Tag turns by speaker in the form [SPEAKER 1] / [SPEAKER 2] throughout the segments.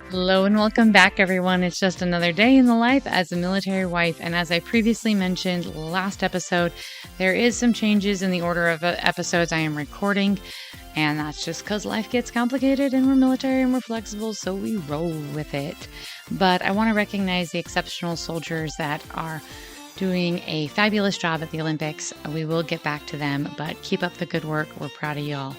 [SPEAKER 1] Hello and welcome back, everyone. It's just another day in the life as a military wife. And as I previously mentioned last episode, there is some changes in the order of episodes I am recording. And that's just because life gets complicated and we're military and we're flexible, so we roll with it. But I want to recognize the exceptional soldiers that are doing a fabulous job at the Olympics. We will get back to them, but keep up the good work. We're proud of y'all.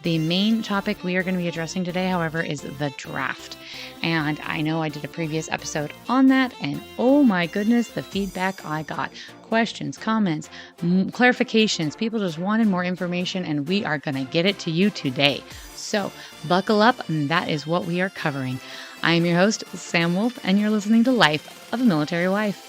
[SPEAKER 1] The main topic we are going to be addressing today, however, is the draft. And I know I did a previous episode on that, and oh my goodness, the feedback I got. Questions, comments, clarifications. People just wanted more information, and we are going to get it to you today. So buckle up, and that is what we are covering. I am your host, Sam Wolf, and you're listening to Life of a Military Wife.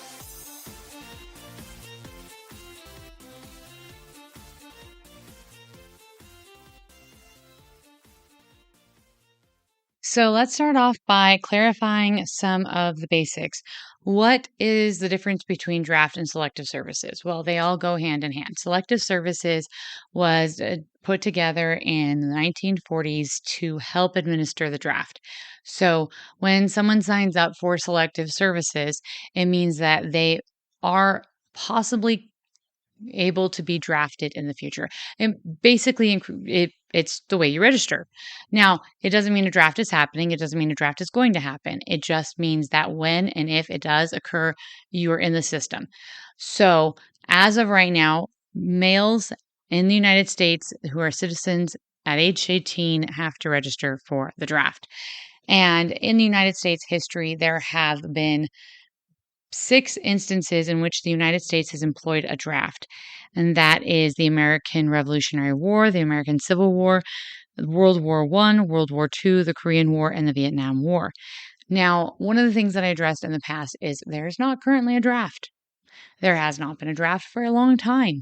[SPEAKER 1] So let's start off by clarifying some of the basics. What is the difference between draft and selective services? Well, they all go hand in hand. Selective services was put together in the 1940s to help administer the draft. So when someone signs up for selective services, it means that they are possibly able to be drafted in the future. And basically, it's the way you register. Now, it doesn't mean a draft is happening. It doesn't mean a draft is going to happen. It just means that when and if it does occur, you are in the system. So, as of right now, males in the United States who are citizens at age 18 have to register for the draft. And in the United States history, there have been 6 instances in which the United States has employed a draft, and that is the American Revolutionary War, the American Civil War, World War I, World War II, the Korean War, and the Vietnam War. Now, one of the things that I addressed in the past is there's not currently a draft. There has not been a draft for a long time.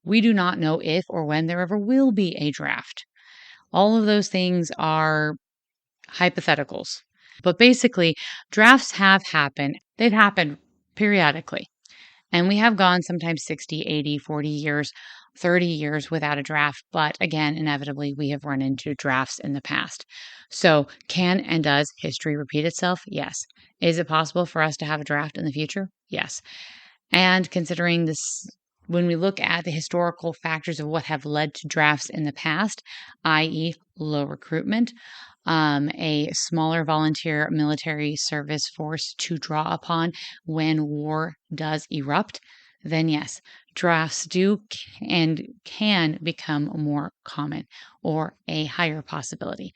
[SPEAKER 1] We do not know if or when there ever will be a draft. All of those things are hypotheticals. But basically, drafts have happened. They've happened periodically. And we have gone sometimes 60, 80, 40 years, 30 years without a draft. But again, inevitably, we have run into drafts in the past. So can and does history repeat itself? Yes. Is it possible for us to have a draft in the future? Yes. And considering this, when we look at the historical factors of what have led to drafts in the past, i.e., low recruitment, a smaller volunteer military service force to draw upon when war does erupt, then yes, drafts do and can become more common or a higher possibility.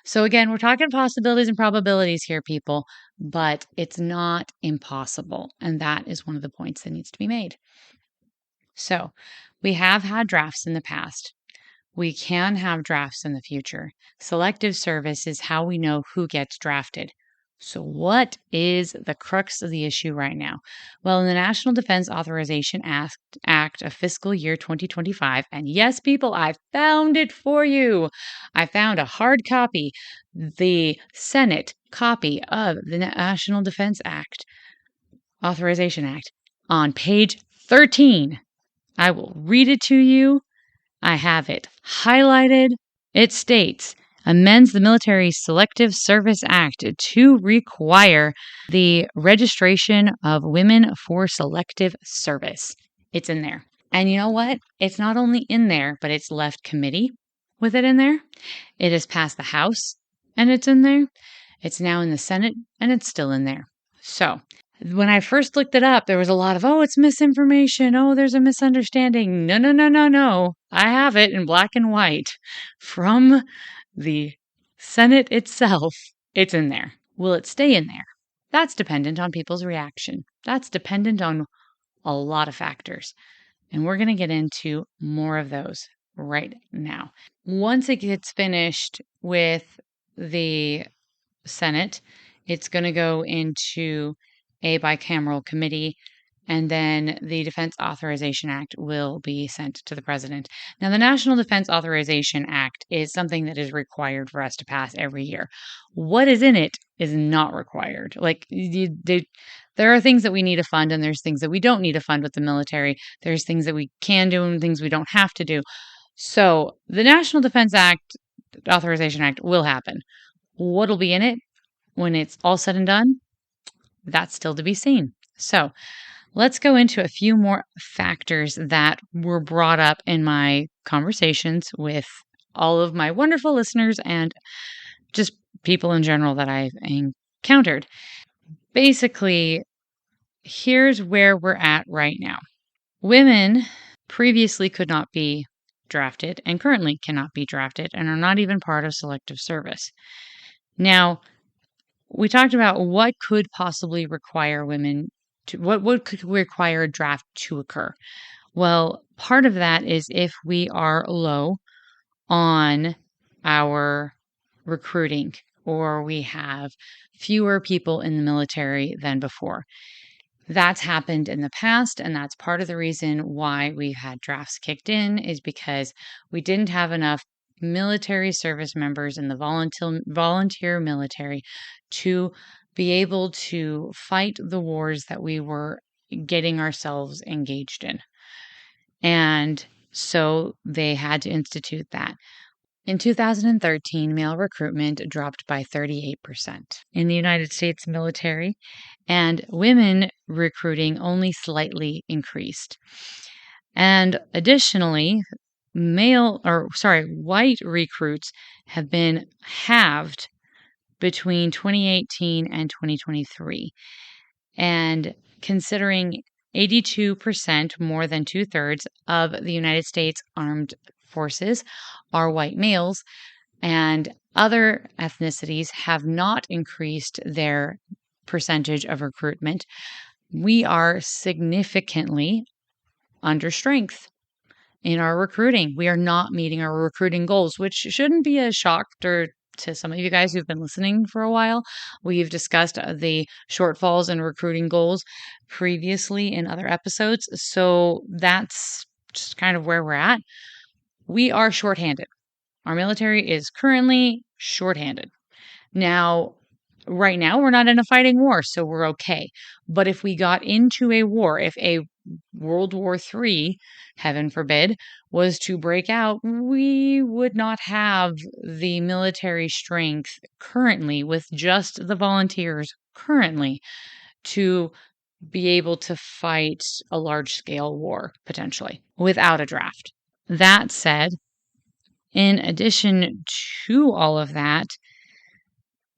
[SPEAKER 1] So again, we're talking possibilities and probabilities here, people, but it's not impossible. And that is one of the points that needs to be made. So we have had drafts in the past. We can have drafts in the future. Selective service is how we know who gets drafted. So, what is the crux of the issue right now? Well, in the National Defense Authorization Act of fiscal year 2025, and yes, people, I found it for you. I found a hard copy, the Senate copy of the National Defense Authorization Act on page 13. I will read it to you. I have it highlighted. It states, amends the Military Selective Service Act to require the registration of women for selective service. It's in there. And you know what? It's not only in there, but it's left committee with it in there. It has passed the House, and it's in there. It's now in the Senate, and it's still in there. So, when I first looked it up, there was a lot of, it's misinformation. Oh, there's a misunderstanding. No. I have it in black and white from the Senate itself. It's in there. Will it stay in there? That's dependent on people's reaction. That's dependent on a lot of factors. And we're going to get into more of those right now. Once it gets finished with the Senate, it's going to go into a bicameral committee, and then the Defense Authorization Act will be sent to the president. Now, the National Defense Authorization Act is something that is required for us to pass every year. What is in it is not required. Like, there are things that we need to fund and there's things that we don't need to fund with the military. There's things that we can do and things we don't have to do. So the National Defense Act, Authorization Act will happen. What'll be in it when it's all said and done? That's still to be seen. So let's go into a few more factors that were brought up in my conversations with all of my wonderful listeners and just people in general that I've encountered. Basically, here's where we're at right now. Women previously could not be drafted and currently cannot be drafted and are not even part of selective service. Now, we talked about what could possibly require women to, what could require a draft to occur. Well, part of that is if we are low on our recruiting or we have fewer people in the military than before. That's happened in the past, and that's part of the reason why we had drafts kicked in is because we didn't have enough military service members in the volunteer military to be able to fight the wars that we were getting ourselves engaged in. And so they had to institute that. In 2013, male recruitment dropped by 38% in the United States military, and women recruiting only slightly increased. And additionally, white recruits have been halved between 2018 and 2023. And considering 82%, more than 2/3 of the United States Armed Forces are white males, and other ethnicities have not increased their percentage of recruitment, we are significantly under strength in our recruiting. We are not meeting our recruiting goals, which shouldn't be a shock to some of you guys who've been listening for a while. We've discussed the shortfalls in recruiting goals previously in other episodes. So that's just kind of where we're at. We are shorthanded. Our military is currently shorthanded. Now, right now, we're not in a fighting war, so we're okay. But if we got into a war, if a World War III, heaven forbid, was to break out, we would not have the military strength currently with just the volunteers currently to be able to fight a large scale war potentially without a draft. That said, in addition to all of that,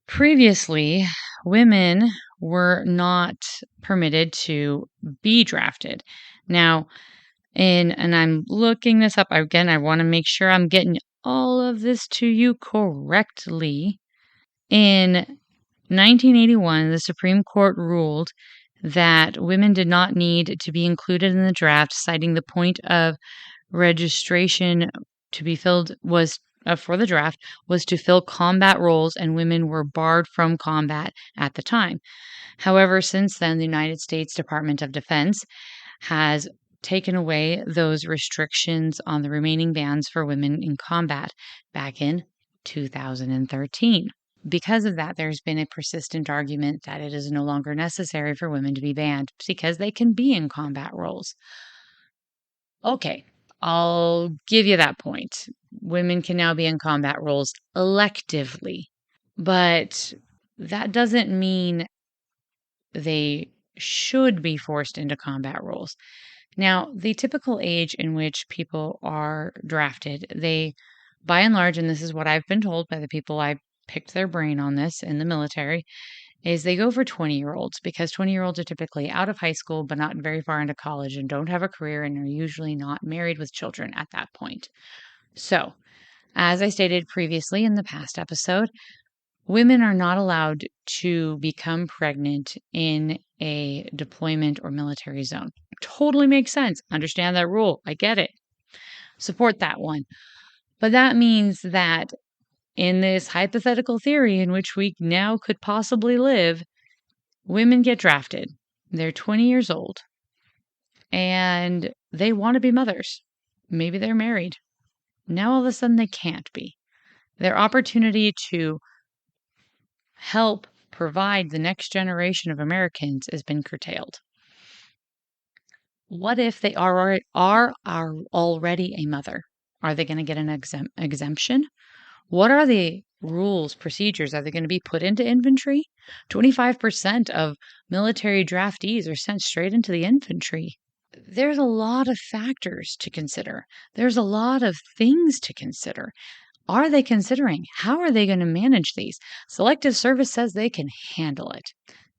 [SPEAKER 1] previously, women were not permitted to be drafted. Now, and I'm looking this up again, I want to make sure I'm getting all of this to you correctly. In 1981, the Supreme Court ruled that women did not need to be included in the draft, citing the point of registration to be filled was for the draft was to fill combat roles, and women were barred from combat at the time. However, since then, the United States Department of Defense has taken away those restrictions on the remaining bans for women in combat back in 2013. Because of that, there's been a persistent argument that it is no longer necessary for women to be banned because they can be in combat roles. Okay, I'll give you that point. Women can now be in combat roles electively, but that doesn't mean they should be forced into combat roles. Now, the typical age in which people are drafted, they, by and large, and this is what I've been told by the people I picked their brain on this in the military, is they go for 20-year-olds because 20-year-olds are typically out of high school but not very far into college and don't have a career and are usually not married with children at that point. So, as I stated previously in the past episode, women are not allowed to become pregnant in a deployment or military zone. Totally makes sense. Understand that rule. I get it. Support that one. But that means that in this hypothetical theory in which we now could possibly live, women get drafted. They're 20 years old and they want to be mothers. Maybe they're married. Now all of a sudden they can't be. Their opportunity to help provide the next generation of Americans has been curtailed. What if they are already a mother? Are they going to get an exemption? What are the rules, procedures? Are they going to be put into infantry? 25% of military draftees are sent straight into the infantry. There's a lot of factors to consider. There's a lot of things to consider. Are they considering? How are they going to manage these? Selective service says they can handle it.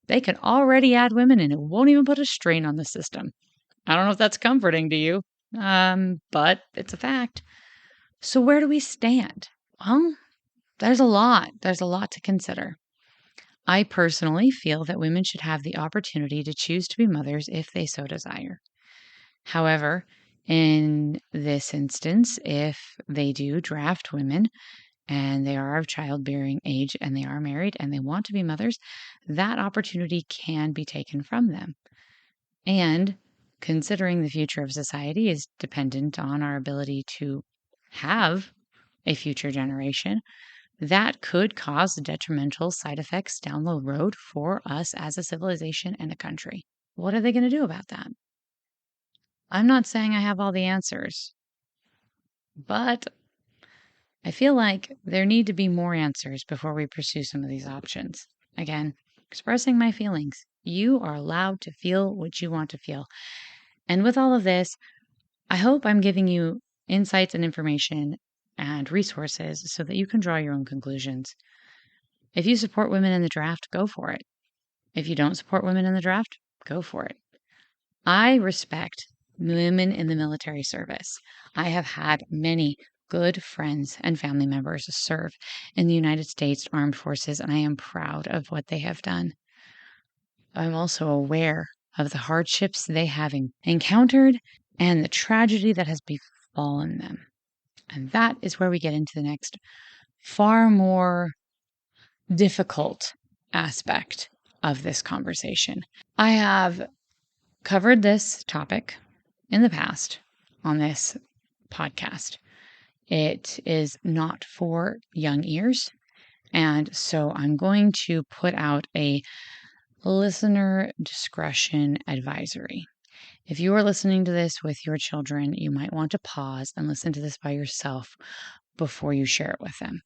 [SPEAKER 1] They can already add women and it won't even put a strain on the system. I don't know if that's comforting to you, but it's a fact. So where do we stand? Well, there's a lot. There's a lot to consider. I personally feel that women should have the opportunity to choose to be mothers if they so desire. However, in this instance, if they do draft women and they are of childbearing age and they are married and they want to be mothers, that opportunity can be taken from them. And considering the future of society is dependent on our ability to have a future generation, that could cause detrimental side effects down the road for us as a civilization and a country. What are they going to do about that? I'm not saying I have all the answers, but I feel like there need to be more answers before we pursue some of these options. Again, expressing my feelings. You are allowed to feel what you want to feel. And with all of this, I hope I'm giving you insights and information and resources so that you can draw your own conclusions. If you support women in the draft, go for it. If you don't support women in the draft, go for it. I respect women in the military service. I have had many good friends and family members serve in the United States Armed Forces, and I am proud of what they have done. I'm also aware of the hardships they have encountered and the tragedy that has befallen them. And that is where we get into the next, far more difficult aspect of this conversation. I have covered this topic in the past on this podcast. It is not for young ears, and so I'm going to put out a listener discretion advisory. If you are listening to this with your children, you might want to pause and listen to this by yourself before you share it with them.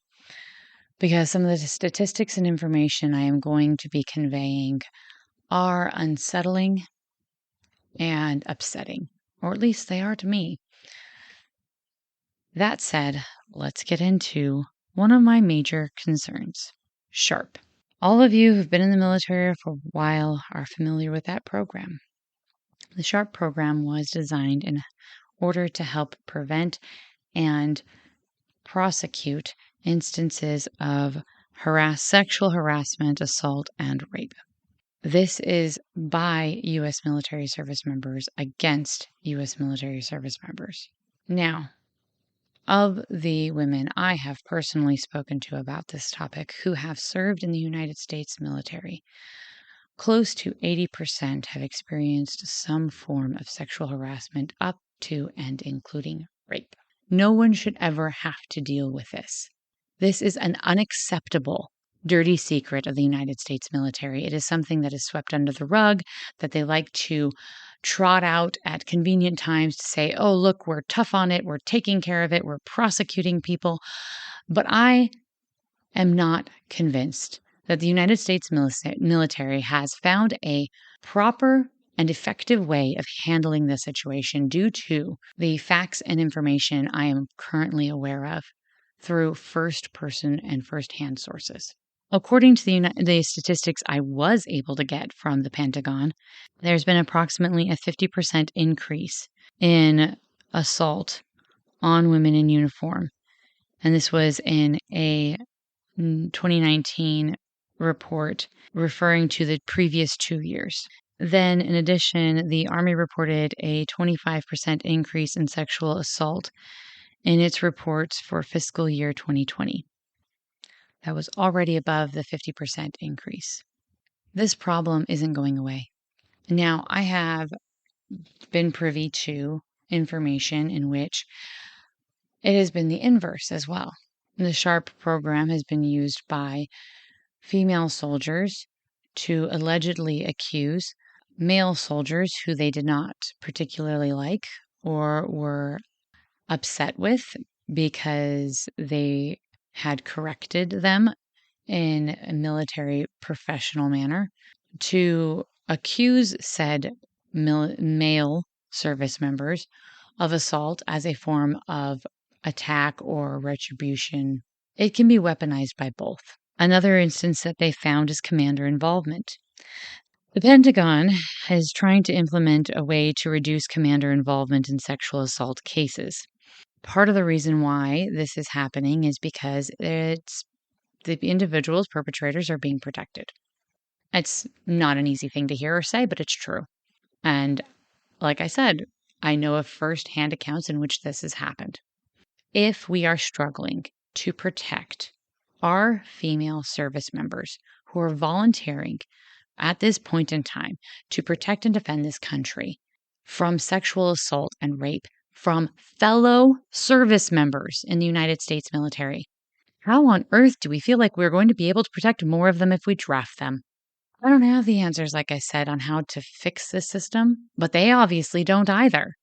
[SPEAKER 1] Because some of the statistics and information I am going to be conveying are unsettling and upsetting, or at least they are to me. That said, let's get into one of my major concerns, SHARP. All of you who've been in the military for a while are familiar with that program. The SHARP program was designed in order to help prevent and prosecute instances of sexual harassment, assault, and rape. This is by U.S. military service members against U.S. military service members. Now, of the women I have personally spoken to about this topic who have served in the United States military, close to 80% have experienced some form of sexual harassment up to and including rape. No one should ever have to deal with this. This is an unacceptable dirty secret of the United States military. It is something that is swept under the rug, that they like to trot out at convenient times to say, oh, look, we're tough on it, we're taking care of it, we're prosecuting people. But I am not convinced that the United States military has found a proper and effective way of handling this situation due to the facts and information I am currently aware of through first-person and first-hand sources. According to the statistics I was able to get from the Pentagon, there's been approximately a 50% increase in assault on women in uniform. And this was in a 2019 report referring to the previous 2 years. Then, in addition, the Army reported a 25% increase in sexual assault in its reports for fiscal year 2020. That was already above the 50% increase. This problem isn't going away. Now, I have been privy to information in which it has been the inverse as well. The SHARP program has been used by female soldiers to allegedly accuse male soldiers who they did not particularly like or were upset with because they had corrected them in a military professional manner, to accuse said male service members of assault as a form of attack or retribution. It can be weaponized by both. Another instance that they found is commander involvement. The Pentagon is trying to implement a way to reduce commander involvement in sexual assault cases. Part of the reason why this is happening is because it's the individuals, perpetrators, are being protected. It's not an easy thing to hear or say, but it's true. And like I said, I know of firsthand accounts in which this has happened. If we are struggling to protect our female service members who are volunteering at this point in time to protect and defend this country from sexual assault and rape from fellow service members in the United States military, how on earth do we feel like we're going to be able to protect more of them if we draft them? I don't have the answers, like I said, on how to fix this system, but they obviously don't either.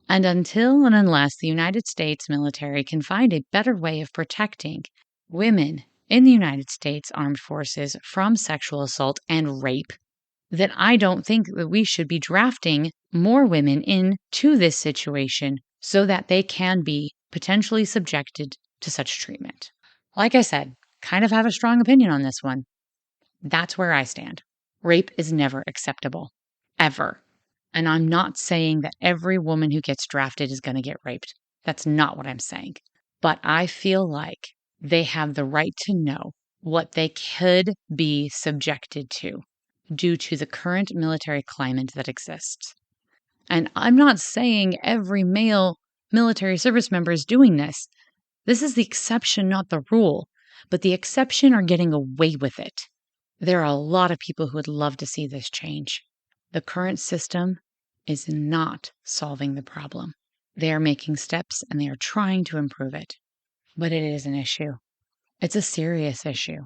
[SPEAKER 1] And until and unless the United States military can find a better way of protecting women in the United States Armed Forces from sexual assault and rape, then I don't think that we should be drafting more women into this situation so that they can be potentially subjected to such treatment. Like I said, kind of have a strong opinion on this one. That's where I stand. Rape is never acceptable, ever. And I'm not saying that every woman who gets drafted is going to get raped. That's not what I'm saying. But I feel like they have the right to know what they could be subjected to due to the current military climate that exists. And I'm not saying every male military service member is doing this. This is the exception, not the rule. But the exception are getting away with it. There are a lot of people who would love to see this change. The current system is not solving the problem. They are making steps and they are trying to improve it. But it is an issue. It's a serious issue.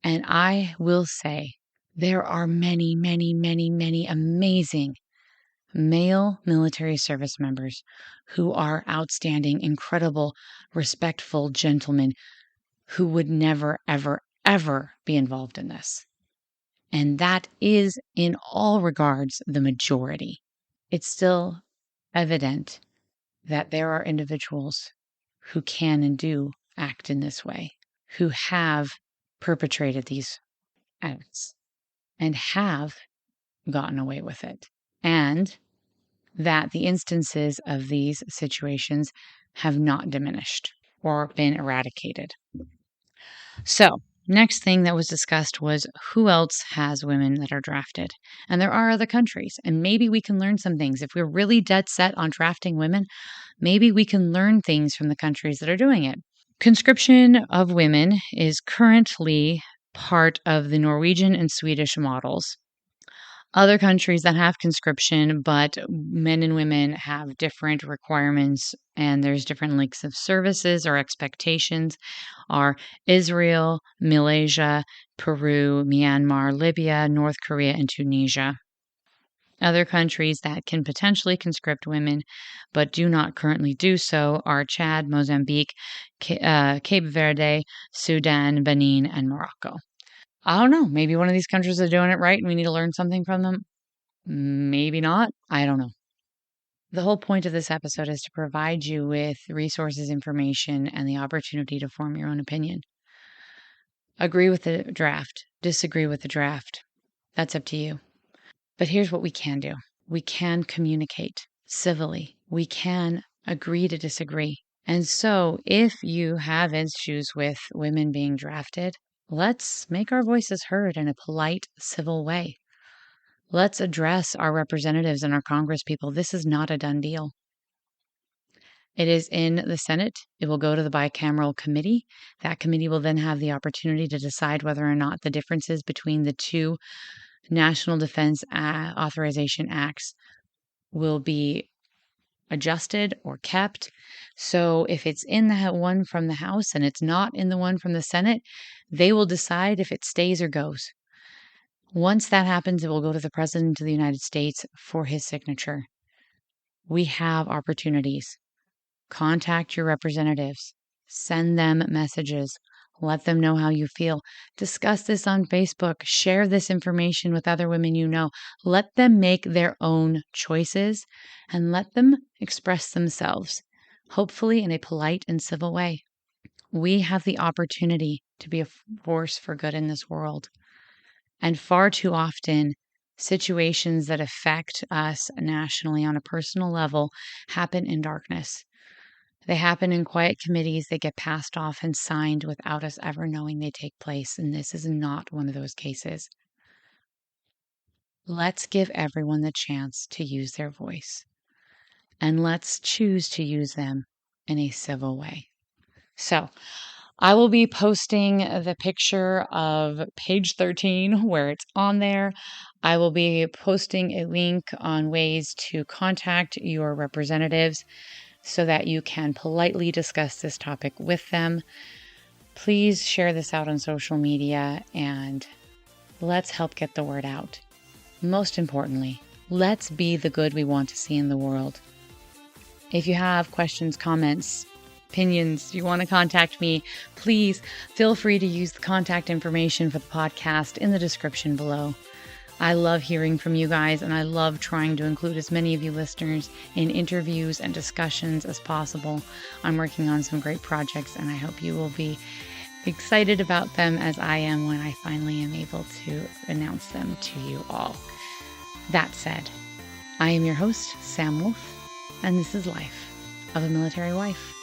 [SPEAKER 1] And I will say there are many, many, many, many amazing male military service members who are outstanding, incredible, respectful gentlemen who would never, ever, ever be involved in this. And that is, in all regards, the majority. It's still evident that there are individuals who can and do act in this way, who have perpetrated these acts and have gotten away with it. And that the instances of these situations have not diminished or been eradicated. So, next thing that was discussed was who else has women that are drafted. And there are other countries, and maybe we can learn some things. If we're really dead set on drafting women, maybe we can learn things from the countries that are doing it. Conscription of women is currently part of the Norwegian and Swedish models. Other countries that have conscription, but men and women have different requirements and there's different lengths of services or expectations, are Israel, Malaysia, Peru, Myanmar, Libya, North Korea, and Tunisia. Other countries that can potentially conscript women but do not currently do so are Chad, Mozambique, Cape Verde, Sudan, Benin, and Morocco. I don't know. Maybe one of these countries are doing it right and we need to learn something from them. Maybe not. I don't know. The whole point of this episode is to provide you with resources, information, and the opportunity to form your own opinion. Agree with the draft, disagree with the draft. That's up to you. But here's what we can do. We can communicate civilly. We can agree to disagree. And so if you have issues with women being drafted, let's make our voices heard in a polite, civil way. Let's address our representatives and our congresspeople. This is not a done deal. It is in the Senate. It will go to the bicameral committee. That committee will then have the opportunity to decide whether or not the differences between the two National Defense Authorization Acts will be adjusted or kept. So if it's in the one from the House and it's not in the one from the Senate, they will decide if it stays or goes. Once that happens, it will go to the President of the United States for his signature. We have opportunities. Contact your representatives. Send them messages. Let them know how you feel. Discuss this on Facebook. Share this information with other women you know. Let them make their own choices and let them express themselves, hopefully in a polite and civil way. We have the opportunity to be a force for good in this world. And far too often, situations that affect us nationally on a personal level happen in darkness. They happen in quiet committees. They get passed off and signed without us ever knowing they take place. And this is not one of those cases. Let's give everyone the chance to use their voice. And let's choose to use them in a civil way. So I will be posting the picture of page 13 where it's on there. I will be posting a link on ways to contact your representatives so that you can politely discuss this topic with them. Please share this out on social media and let's help get the word out. Most importantly, let's be the good we want to see in the world. If you have questions, comments, opinions, you want to contact me, please feel free to use the contact information for the podcast in the description below. I love hearing from you guys, and I love trying to include as many of you listeners in interviews and discussions as possible. I'm working on some great projects, and I hope you will be excited about them as I am when I finally am able to announce them to you all. That said, I am your host, Sam Wolf, and this is Life of a Military Wife.